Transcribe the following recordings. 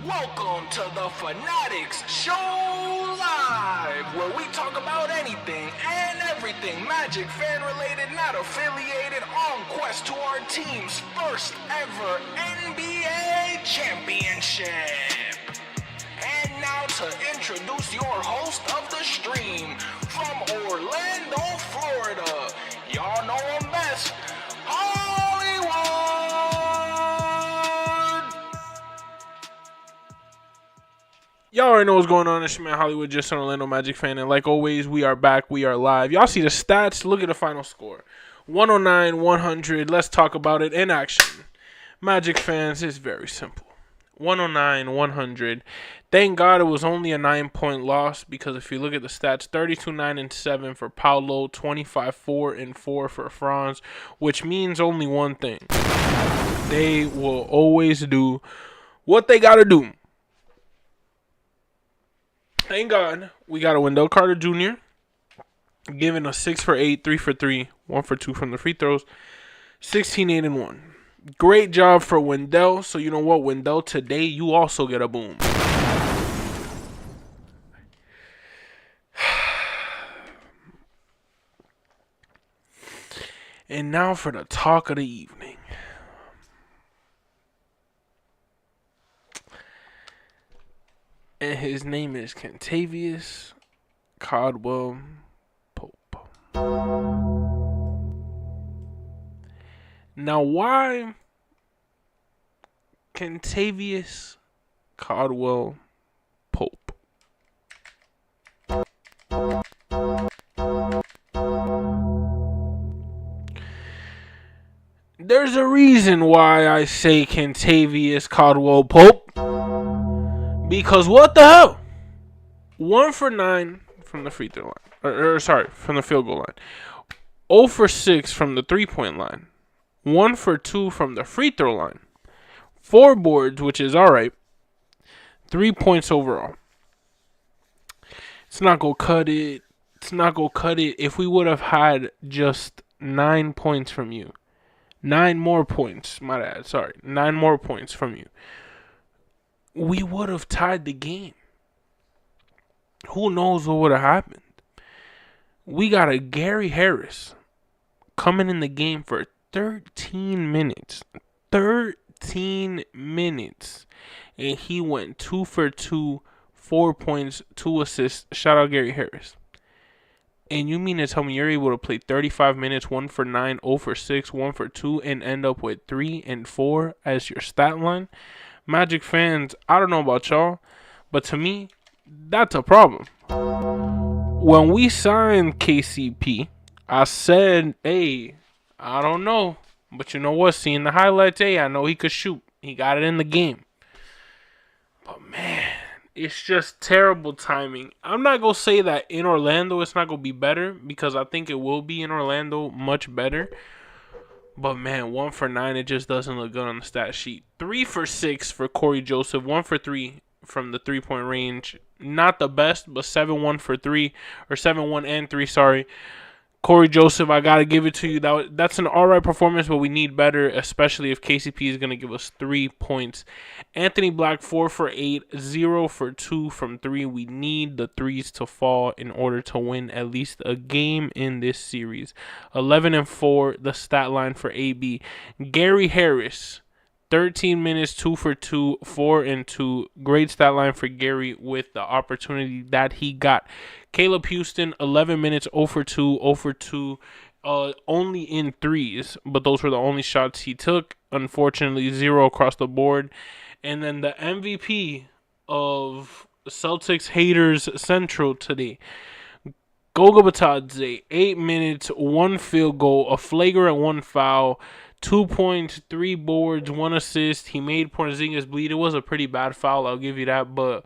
Welcome to the Fannattics Show Live, where we talk about anything and everything Magic fan related, not affiliated, on quest to our team's first ever NBA championship. And now to introduce your host of the stream, from Orlando, Florida, y'all know him best, Hollywood. Y'all already know what's going on. It's your man Hollywood, just an Orlando Magic fan. And like always, we are back. We are live. Y'all see the stats? Look at the final score. 109, 100. Let's talk about it in action. Magic fans, it's very simple. 109, 100. Thank God it was only a 9-point loss, because if you look at the stats, 32, 9, and 7 for Paolo, 25, 4, and 4 for Franz, which means only one thing. They will always do what they got to do. Thank God we got a Wendell Carter Jr. giving us 6 for 8, 3 for 3, 1 for 2 from the free throws, 16, 8, and 1. Great job for Wendell. So you know what, Wendell, today you also get a boom. And now for the talk of the evening. And his name is Kentavious Caldwell Pope. Now, why Kentavious Caldwell Pope? There's a reason why I say Kentavious Caldwell Pope. Because what the hell? 1 for 9 from the free throw line. From the field goal line. 0 for 6 from the 3-point line. 1 for 2 from the free throw line. 4 boards, which is alright. 3 points overall. It's not going to cut it. It's not going to cut it if we would have had just 9 points from you. 9 more points, my bad. 9 more points from you. We would have tied the game. Who knows what would have happened? We got a Gary Harris coming in the game for 13 minutes. 13 minutes. And he went 2 for 2, 4 points, 2 assists. Shout out Gary Harris. And you mean to tell me you're able to play 35 minutes, 1 for 9, 0 for 6, 1 for 2, and end up with 3 and 4 as your stat line? Magic fans, I don't know about y'all, but to me, that's a problem. When we signed KCP, I said, hey, I don't know. But you know what? Seeing the highlights, hey, I know he could shoot. He got it in the game. But man, it's just terrible timing. I'm not going to say that in Orlando it's not going to be better, because I think it will be in Orlando much better. But man, 1 for 9, it just doesn't look good on the stat sheet. 3 for 6 for Corey Joseph. 1 for 3 from the 3-point range. Not the best, but 7-1 for 3. Or 7-1 and 3, sorry. Corey Joseph, I got to give it to you. That's an alright performance, but we need better, especially if KCP is going to give us 3 points. Anthony Black, 4 for 8, 0 for 2 from 3. We need the threes to fall in order to win at least a game in this series. 11 and 4, the stat line for AB. Gary Harris, 13 minutes, 2 for 2, 4 and 2. Great stat line for Gary with the opportunity that he got. Caleb Houston, 11 minutes, 0 for 2, 0 for 2, only in threes, but those were the only shots he took. Unfortunately, 0 across the board. And then the MVP of Celtics Haters Central today, Goga Batadze, 8 minutes, 1 field goal, a flagrant 1 foul, 2 points, 3 boards, 1 assist. He made Porzingis bleed. It was a pretty bad foul, I'll give you that, but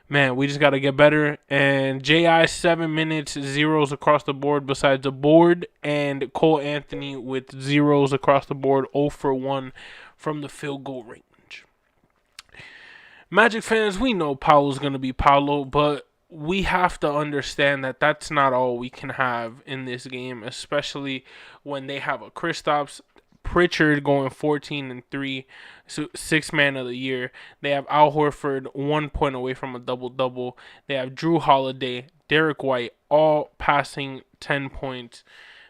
man, we just got to get better. And J.I., 7 minutes, 0s across the board besides the board. And Cole Anthony with 0s across the board, 0 for 1 from the field goal range. Magic fans, we know Paolo's going to be Paolo, but we have to understand that that's not all we can have in this game, especially when they have a Kristaps Pritchard going 14-3, so 6th man of the year. They have Al Horford 1 point away from a double-double. They have Drew Holiday, Derek White, all passing 10 points.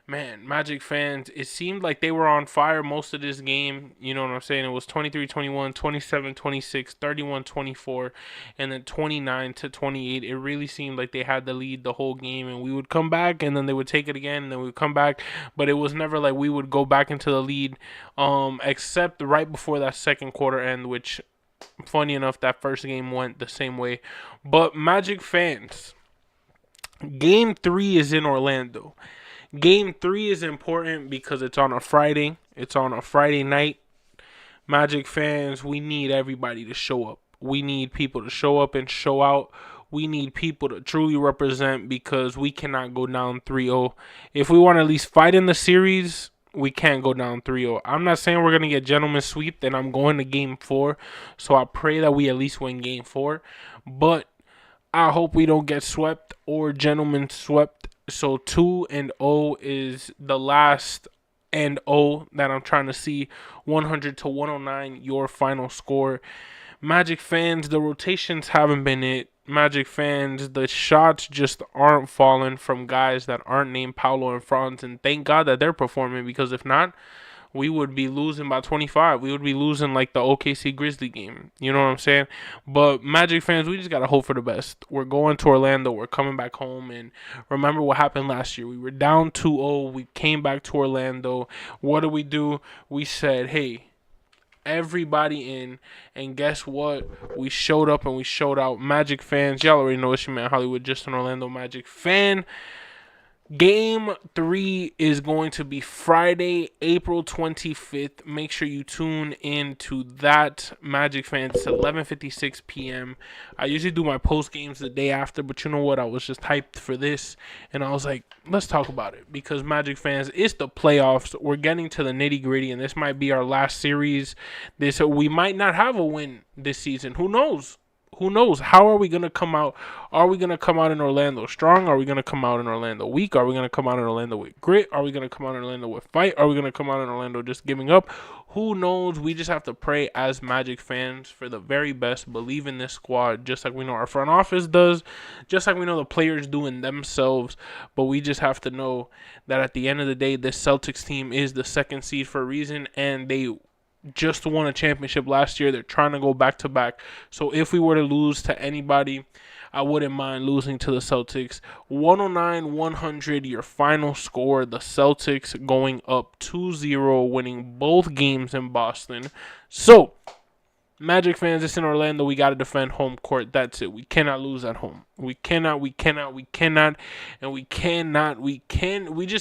Man, Magic fans, it seemed like they were on fire most of this game. You know what I'm saying? It was 23-21, 27-26, 31-24, and then 29-28. It really seemed like they had the lead the whole game, and we would come back, and then they would take it again, and then we would come back. But it was never like we would go back into the lead, except right before that second quarter end, which, funny enough, that first game went the same way. But Magic fans, Game 3 is in Orlando. Game 3 is important because it's on a Friday. It's on a Friday night. Magic fans, we need everybody to show up. We need people to show up and show out. We need people to truly represent because we cannot go down 3-0. If we want to at least fight in the series, we can't go down 3-0. I'm not saying we're going to get gentleman's sweep, and I'm going to Game 4. So I pray that we at least win Game 4. But I hope we don't get swept or gentlemen swept. So 2-0 is the last and 0 that I'm trying to see. 100-109, your final score. Magic fans, the rotations haven't been it. Magic fans, the shots just aren't falling from guys that aren't named Paolo and Franz. And thank God that they're performing, because if not, we would be losing by 25. We would be losing like the OKC Grizzly game. You know what I'm saying? But Magic fans, we just got to hope for the best. We're going to Orlando. We're coming back home. And remember what happened last year. We were down 2-0. We came back to Orlando. What do? We said, hey, everybody in. And guess what? We showed up and we showed out. Magic fans, y'all already know it's your man Hollywood, just an Orlando Magic fan. Game 3 is going to be Friday, April 25th. Make sure you tune in to that, Magic fans. It's 11:56 p.m. I usually do my post games the day after, but you know what? I was just hyped for this, and I was like, let's talk about it. Because Magic fans, it's the playoffs. We're getting to the nitty-gritty, and this might be our last series. We might not have a win this season. Who knows? Who knows? How are we going to come out? Are we going to come out in Orlando strong? Are we going to come out in Orlando weak? Are we going to come out in Orlando with grit? Are we going to come out in Orlando with fight? Are we going to come out in Orlando just giving up? Who knows? We just have to pray as Magic fans for the very best. Believe in this squad just like we know our front office does, just like we know the players do in themselves. But we just have to know that at the end of the day, this Celtics team is the second seed for a reason, and they just won a championship last year. They're trying to go back to back. So if we were to lose to anybody, I wouldn't mind losing to the Celtics. 109-100, your final score. The Celtics going up 2-0, winning both games in Boston. So, Magic fans, it's in Orlando. We got to defend home court. That's it. We cannot lose at home. We just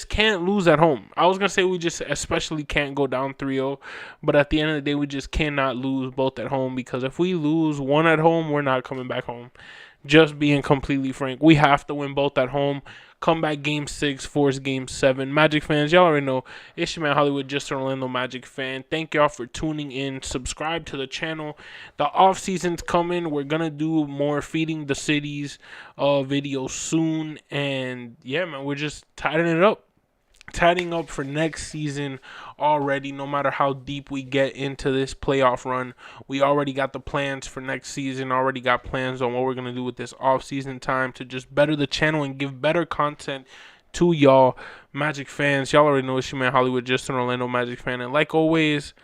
can't lose at home. I was going to say we just especially can't go down 3-0, but at the end of the day, we just cannot lose both at home, because if we lose one at home, we're not coming back home. Just being completely frank, we have to win both at home. Come back Game 6, force Game 7. Magic fans, y'all already know, it's your man Hollywood, just an Orlando Magic fan. Thank y'all for tuning in. Subscribe to the channel. The off-season's coming. We're going to do more Feeding the Cities videos soon. And, yeah, man, we're just tightening it up. Tidying up for next season already. No matter how deep we get into this playoff run, we already got the plans for next season, already got plans on what we're going to do with this off-season time to just better the channel and give better content to y'all Magic fans. Y'all already know it's your man Hollywood, just an Orlando Magic fan. And like always,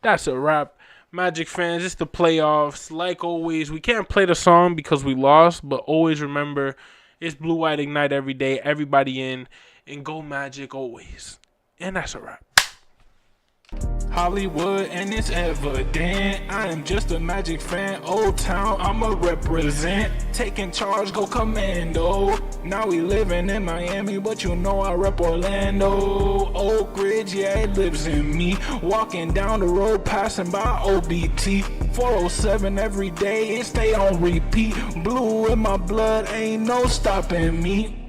that's a wrap. Magic fans, it's the playoffs. Like always, we can't play the song because we lost, but always remember, it's Blue White Ignite every day. Everybody in. And go Magic always. And that's a wrap. Hollywood, and it's evident I am just a Magic fan. Old Town, I'ma represent. Taking charge, go commando. Now we living in Miami, but you know I rep Orlando. Oak Ridge, yeah, it lives in me. Walking down the road, passing by OBT. 407 every day, it stay on repeat. Blue in my blood, ain't no stopping me.